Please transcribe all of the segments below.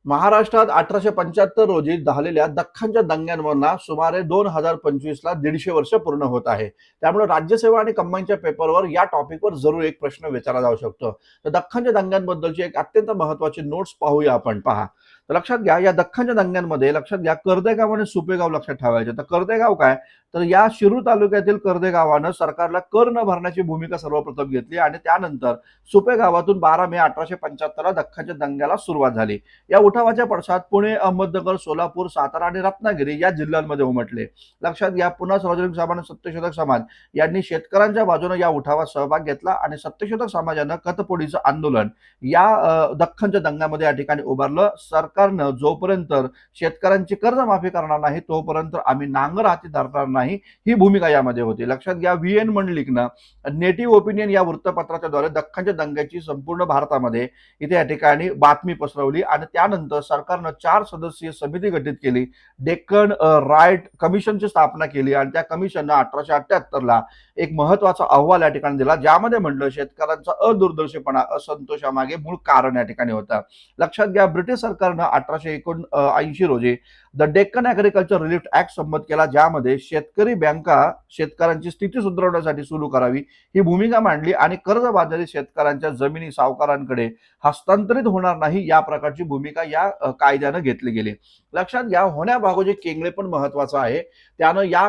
महाराष्ट्रात 1875 रोजी झालेल्या दख्खनच्या दंग्यांवरना सुमारे 2025ला 150 वर्ष पूर्ण होत आहे. त्यामुळे राज्यसेवा आणि कंबाईनच्या पेपरवर या टॉपिकवर जरूर एक प्रश्न विचारला जाऊ शकतो. तर दख्खनच्या दंग्यांबद्दलची एक अत्यंत महत्त्वाची नोट्स पाहूया आपण. पहा, तर लक्षात घ्या, या दख्खनच्या दंग्यांमध्ये लक्षात घ्या, कर्देगाव आणि सुपेगाव लक्षात ठेवायचे. तर कर्देगाव काय, तर या शिरूर तालुक्यातील कर्देगावानं सरकारला कर न भरण्याची भूमिका सर्वप्रथम घेतली आणि त्यानंतर सुपे गावातून 12 मे 1875ला दख्खनच्या दंग्याला सुरुवात झाली. या उठावाच्या पडसाद पुणे, अहमदनगर, सोलापूर, सातारा आणि रत्नागिरी या जिल्ह्यांमध्ये उमटले. लक्षात घ्या, पुन्हा सार्वजनिक समाज आणि सत्यशोधक समाज यांनी शेतकऱ्यांच्या बाजूने या उठावात सहभाग घेतला आणि सत्यशोधक समाजानं कतपोडीचं आंदोलन या दख्खनच्या दंग्यामध्ये या ठिकाणी उभारलं. सरकारनं जोपर्यंत शेतकऱ्यांची कर्जमाफी करणार नाही तोपर्यंत आम्ही नांगर हाती धरणार नाही, ही भूमिका यामध्ये होती. लक्षात घ्या, व्ही.एन. मंडलिकनं नेटिव्ह ओपिनियन या वृत्तपत्राच्या द्वारे दख्खनच्या दंग्याची संपूर्ण भारतामध्ये इथे या ठिकाणी बातमी पसरवली आणि त्यानंतर सरकारनं 4 सदस्यीय समिती गठीत केली. डेक्कन राईट कमिशनची स्थापना केली आणि त्या कमिशननं 1878ला एक महत्वाचा अहवाल या ठिकाणी दिला, ज्यामध्ये म्हणलं शेतकऱ्यांचा अदूरदर्शीपणा, असंतोषामागे मूळ कारण या ठिकाणी होतं. लक्षात घ्या, ब्रिटिश सरकारनं 1879 रोजी the Deccan agriculture relief act संमत केला, ज्यामध्ये शेतकरी बँका शेतकऱ्यांची स्थिती सुधारण्यासाठी सुरू करावी ही भूमिका मांडली आणि कर्जबाजारी शेतकऱ्यांच्या जमिनी सावकारांकडे हस्तांतरित होणार नाही या प्रकारची भूमिका या कायद्यानं घेतली गेली. लक्षात घ्या, होण्या भागोजी केंगळे पण महत्वाचं आहे. त्यानं या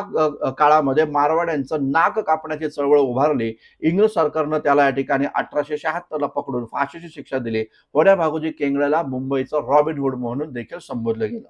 काळामध्ये मारवाड्यांचं नाक कापण्याची चळवळ उभारली. इंग्रज सरकारनं त्याला या ठिकाणी 1876ला पकडून फाशीची शिक्षा दिली. होण्या भागोजी केंगळेला मुंबईचं रॉबिनहुड म्हणून देखील संबोधलं गेलं.